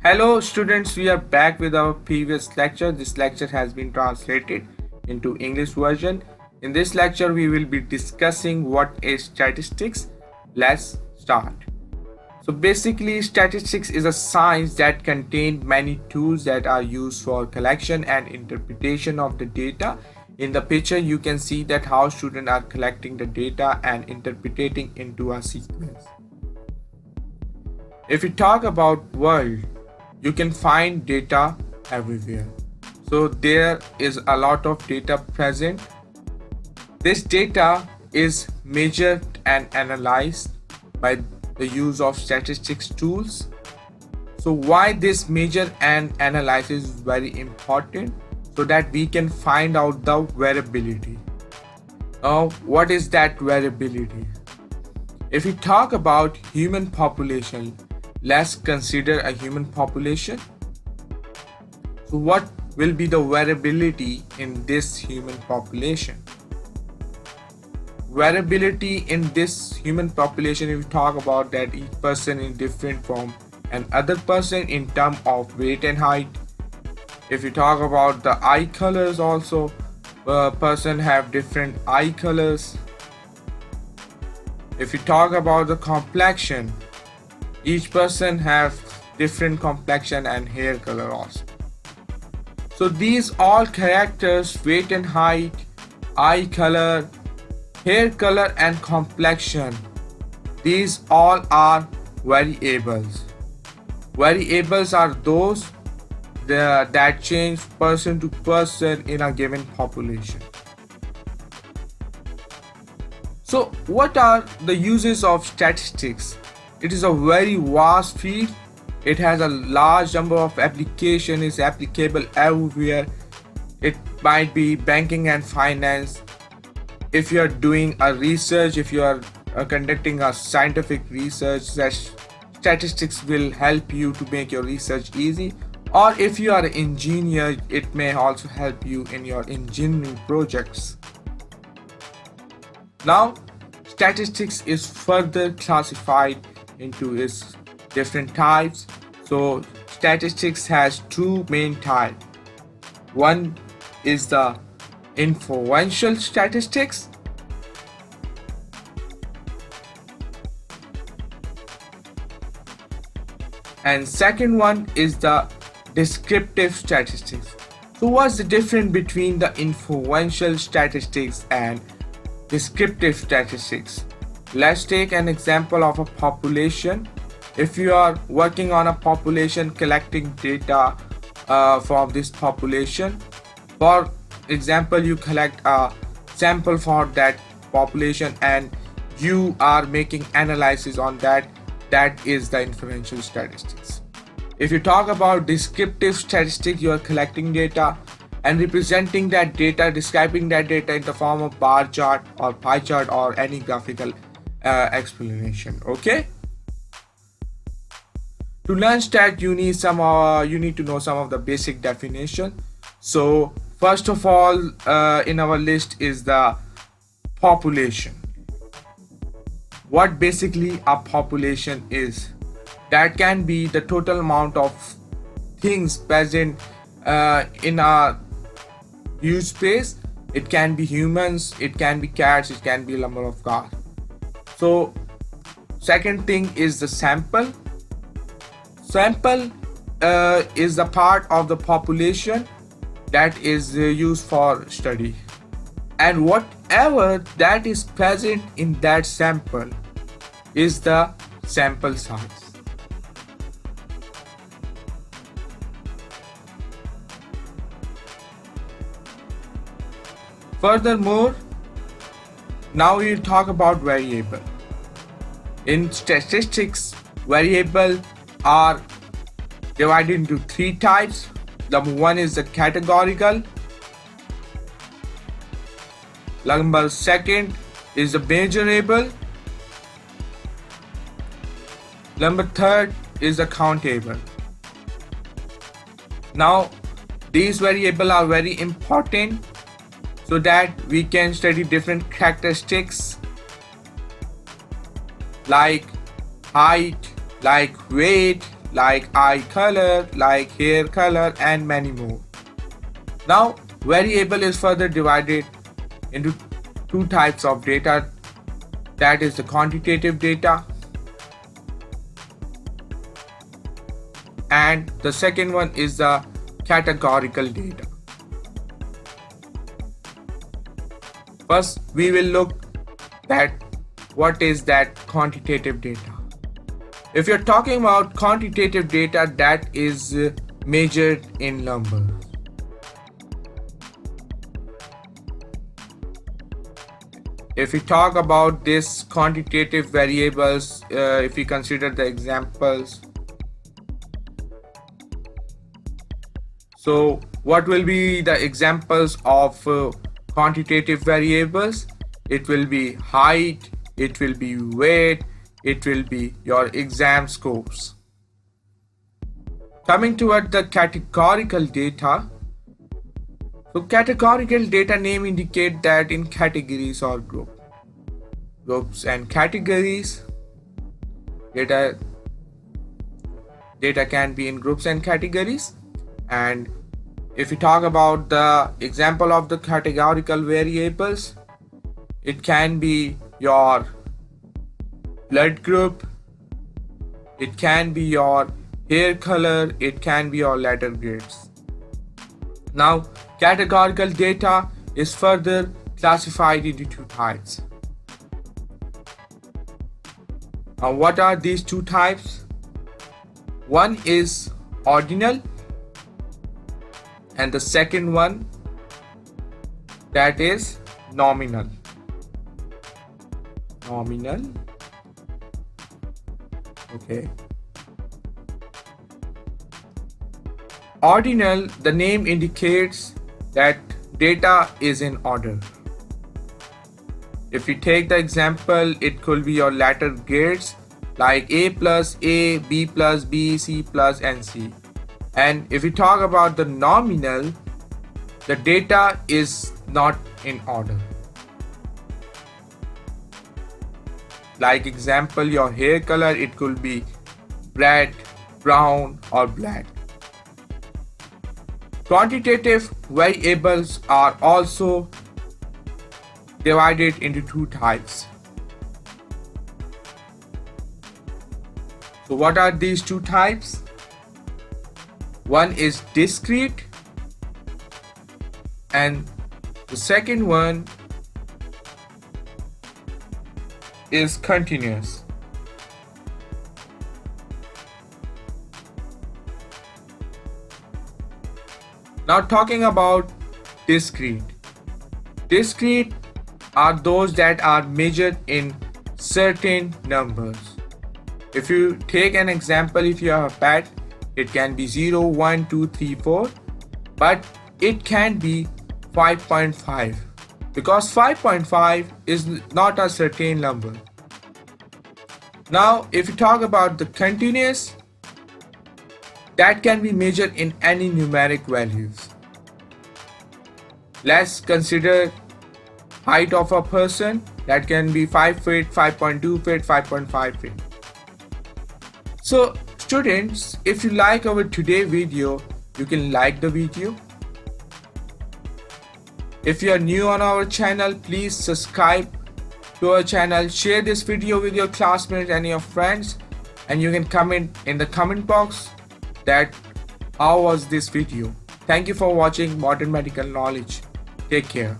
Hello students, we are back with our previous lecture. This lecture has been translated into English version. In this lecture we will be discussing what is statistics. Let's start. So basically statistics is a science that contains many tools that are used for collection and interpretation of the data. In the picture you can see that how students are collecting the data and interpreting into a sequence. If we talk about world, you can find data everywhere. So there is a lot of data present. This data is measured and analyzed by the use of statistics tools. So why this measure and analyze is very important, so that we can find out the variability. Now what is that variability? If we talk about human population, let's consider a human population. So what will be the variability in this human population? Variability in this human population, if we talk about that each person is different from another person in terms of weight and height. If we talk about the eye colors also, a person have different eye colors. If we talk about the complexion, each person have different complexion and hair color also. So these all characters, weight and height, eye color, hair color and complexion, these all are variables. Variables are those that change person to person in a given population. So what are the uses of statistics? It is a very vast field. It has a large number of applications. It's applicable everywhere. It might be banking and finance. If you are doing a research, if you are conducting a scientific research, statistics will help you to make your research easy. Or if you are an engineer, it may also help you in your engineering projects. Now, statistics is further classified into its different types. So statistics has two main types. One is the influential statistics, and second one is the descriptive statistics. So what's the difference between the influential statistics and descriptive statistics? Let's take an example of a population. If you are working on a population, collecting data from this population, for example, you collect a sample for that population and you are making analysis on that. That is the influential statistics. If you talk about descriptive statistics, you are collecting data and representing that data, describing that data in the form of bar chart or pie chart or any graphical explanation. Okay, to learn stat you need to know some of the basic definition. So first of all, in our list is the population. What basically a population is, that can be the total amount of things present in a huge space. It can be humans, it can be cats, it can be a number of cars. So second thing is the sample. Sample is the part of the population that is used for study, and whatever that is present in that sample is the sample size. Furthermore, now we'll talk about variable. In statistics, variable are divided into three types. Number one is the categorical. Number second is the measurable. Number third is the countable. Now these variables are very important so that we can study different characteristics like height, like weight, like eye color, like hair color, and many more. Now variable is further divided into two types of data, that is the quantitative data and the second one is the categorical data. First we will look at what is that quantitative data. If you're talking about quantitative data, that is measured in numbers. If we talk about this quantitative variables, if we consider the examples, so what will be the examples of quantitative variables? It will be height, it will be weight, it will be your exam scores. Coming toward the categorical data. So categorical data name indicate that in categories or groups and categories, data can be in groups and categories. And if we talk about the example of the categorical variables, it can be your blood group, it can be your hair color, it can be your letter grades. Now categorical data is further classified into two types. Now what are these two types? One is ordinal and the second one, that is nominal. Okay. Ordinal, the name indicates that data is in order. If we take the example, it could be your letter grades like A plus A, B plus B, C plus and C. And if we talk about the nominal, the data is not in order. Like example, your hair color, it could be red, brown or black. Quantitative variables are also divided into two types. So what are these two types? One is discrete and the second one is continuous. Now talking about discrete. Discrete are those that are measured in certain numbers. If you take an example, if you have a pet, it can be 0, 1, 2, 3, 4, but it can be 5.5 because 5.5 is not a certain number. Now if you talk about the continuous, that can be measured in any numeric values. Let's consider height of a person, that can be 5 feet, 5.2 feet, 5.5 feet. So students, if you like our today video, you can like the video. If you are new on our channel, please subscribe to our channel, share this video with your classmates and your friends, and you can comment in the comment box that how was this video. Thank you for watching Modern Medical Knowledge. Take care.